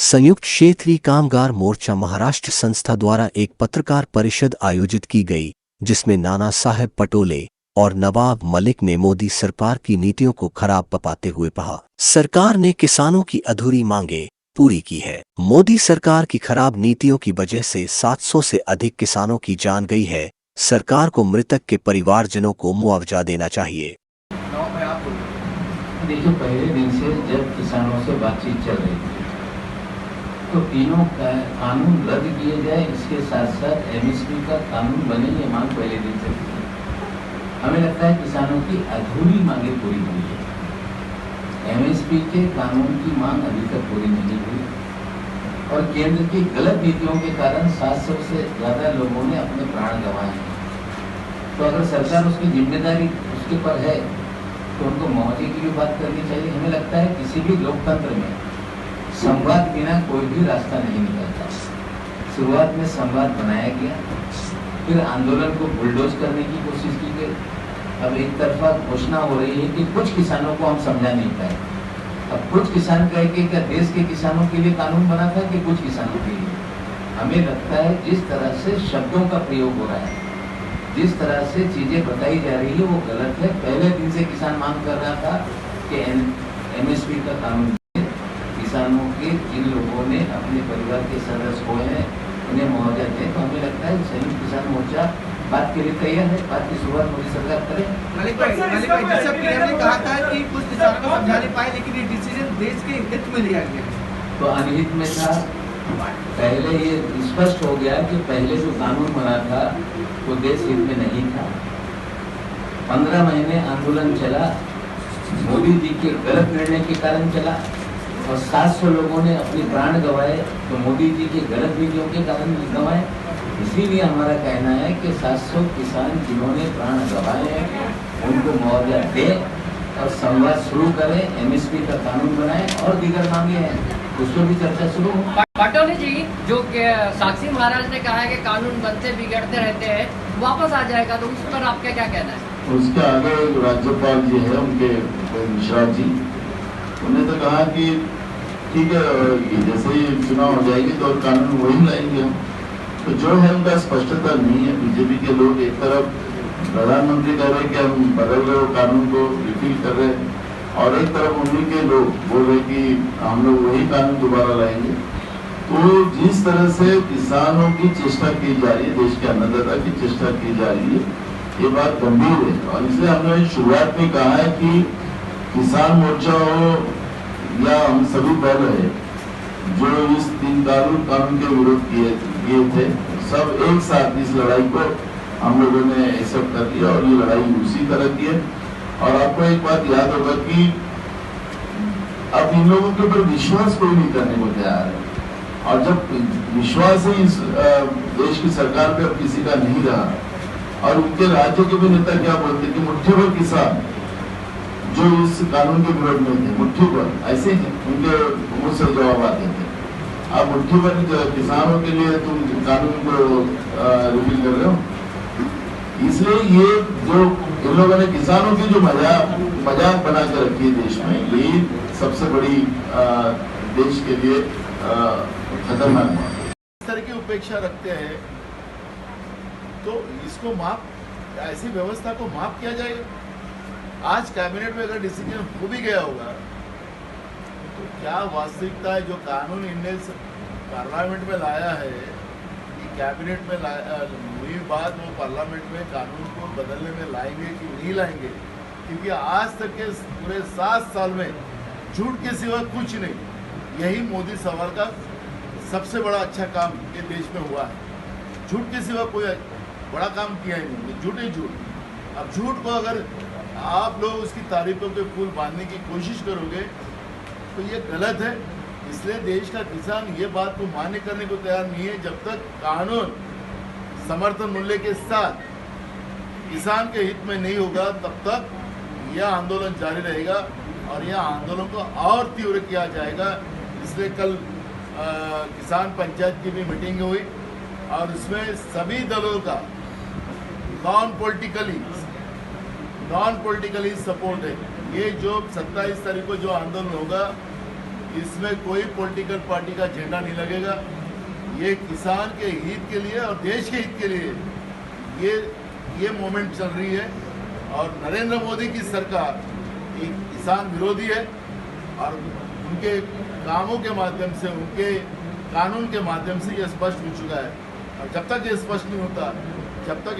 संयुक्त क्षेत्रीय कामगार मोर्चा महाराष्ट्र संस्था द्वारा एक पत्रकार परिषद आयोजित की गई, जिसमें नाना साहेब पटोले और नवाब मलिक ने मोदी सरकार की नीतियों को खराब बताते हुए कहा, सरकार ने किसानों की अधूरी मांगे पूरी की है। मोदी सरकार की खराब नीतियों की वजह से 700 से अधिक किसानों की जान गई है। सरकार को मृतक के परिवारजनों को मुआवजा देना चाहिए। देखिए, पहले दिन से जब किसानों से बातचीत चल रही थी तो तीनों कानून रद्द किए जाए, इसके साथ साथ एमएसपी का कानून बने, ये मांग पहले दिन से थी। हमें लगता है किसानों की अधूरी मांगे पूरी हुई है। एमएसपी के कानून की मांग अभी तक पूरी नहीं हुई और केंद्र की गलत नीतियों के कारण 700 से ज्यादा लोगों ने अपने प्राण गंवाए हैं। तो अगर सरकार उसकी जिम्मेदारी उसके पर है तो उनको मुआवजे की भी बात करनी चाहिए। हमें लगता है किसी भी लोकतंत्र में संवाद बिना कोई भी रास्ता नहीं निकलता। शुरुआत में संवाद बनाया गया, फिर आंदोलन को बुलडोज करने की कोशिश की गई। अब एक तरफा घोषणा हो रही है कि कुछ किसानों को हम समझा नहीं पाए। अब कुछ किसान कह के क्या देश के किसानों के लिए कानून बना था कि कुछ किसानों के लिए? हमें लगता है जिस तरह से शब्दों का प्रयोग हो रहा है, जिस तरह से चीजें बताई जा रही है, वो गलत है। पहले दिन से किसान मांग कर रहा था कि एमएसपी का कानून, किसानों के जिन लोगों ने अपने परिवार के सदस्य हुए हैं उन्हें मुआवजा दें। तो हमें लगता है संयुक्त किसान मोर्चा बात के लिए तैयार है। बात की शुरुआत मोदी सरकार करे। मलिक भाई जैसा पीएम ने कहा था कि कुछ किसानों को समझा नहीं पाए, लेकिन ये डिसीजन देश के हित में लिया गया। तो अनहित में था। पहले ये स्पष्ट हो गया कि पहले जो कानून बना था वो देश हित में नहीं था। 15 महीने आंदोलन चला, मोदी जी के गलत निर्णय के कारण चला और 700 लोगों ने अपने प्राण गंवाए, तो मोदी जी के गलत नीतियों के कारण गंवाए। इसीलिए हमारा कहना है कि 700 किसान जिन्होंने प्राण गंवाए हैं उनको मुआवजा दें और संवाद शुरू करें, एमएसपी का कानून बनाएं और दीगर मांगे हैं उस पर भी चर्चा शुरू हो। पटोले जी, जो साक्षी महाराज ने कहा है कि कानून बनते बिगड़ते रहते हैं, वापस आ जाएगा, तो उस पर आपका क्या कहना है? उसके आगे राज्यपाल जी है उनके मिश्रा जी, उन्होंने तो कहा कि ठीक है, जैसे ही चुनाव हो जाएगी तो कानून वही लाएंगे हम। तो जो है उनका स्पष्टता नहीं है। बीजेपी के लोग एक तरफ प्रधानमंत्री कह रहे कि हम बदल रहे हो कानून को, रिपील कर रहे हैं, और एक तरफ उन्हीं के लोग बोल रहे कि हम लोग वही कानून दोबारा लाएंगे। तो जिस तरह से किसानों की चेष्टा की जा रही है, देश के अन्नदाता की चेष्टा की जा रही है, ये बात गंभीर है। और इसलिए हमने शुरुआत में कहा है कि किसान मोर्चा हो या हम सभी दल है जो इस 3 कानून के विरोध किए थे, सब एक साथ इस लड़ाई को हम लोगों ने एक्सेप्ट कर लिया और ये लड़ाई उसी तरह की है। और आपको एक बात याद होगा कि अब इन लोगों के ऊपर विश्वास कोई नहीं करने को तैयार है, और जब विश्वास ही इस देश की सरकार पे अब किसी का नहीं रहा, और उनके राज्य के भी नेता क्या बोलते कि मुट्ठी भर किसान जो इस कानून के विरोध में थे, मुट्ठी भर, ऐसे ही उनके मुंह से जवाब आते थे, आप मुट्ठी भर किसानों के लिए तुम कानून को रिपील कर रहे हो। इसलिए ये जो इन लोगों ने किसानों की जो मजाक बना कर रखी है देश में, यही सबसे बड़ी देश के लिए खतरनाक बात। इस तरह की उपेक्षा रखते हैं तो इसको माफ, ऐसी व्यवस्था को माफ किया जाएगा। आज कैबिनेट में अगर डिसीजन हो भी गया होगा तो क्या वास्तविकता है? जो कानून इनने पार्लियामेंट में लाया है, कैबिनेट में हुई बात, वो पार्लियामेंट में कानून को बदलने में लाएंगे कि नहीं लाएंगे? क्योंकि आज तक के पूरे 7 साल में झूठ के सिवा कुछ नहीं। यही मोदी सरकार का सबसे बड़ा अच्छा काम ये देश में हुआ है। झूठ के सिवा कोई बड़ा काम किया ही नहीं, झूठ ही झूठ। अब झूठ को अगर आप लोग उसकी तारीफों के फूल बांधने की कोशिश करोगे तो ये गलत है। इसलिए देश का किसान ये बात को मान्य करने को तैयार नहीं है जब तक कानून समर्थन मूल्य के साथ किसान के हित में नहीं होगा, तब तक यह आंदोलन जारी रहेगा और यह आंदोलन को और तीव्र किया जाएगा। इसलिए कल किसान पंचायत की भी मीटिंग हुई और उसमें सभी दलों का नॉन पॉलिटिकली सपोर्ट है। ये जो 27 तारीख को जो आंदोलन होगा इसमें कोई पॉलिटिकल पार्टी का झंडा नहीं लगेगा। ये किसान के हित के लिए और देश के हित के लिए ये मोमेंट चल रही है। और नरेंद्र मोदी की सरकार एक किसान विरोधी है और उनके कामों के माध्यम से, उनके कानून के माध्यम से ये स्पष्ट हो चुका है। और जब तक ये स्पष्ट नहीं होता, जब तक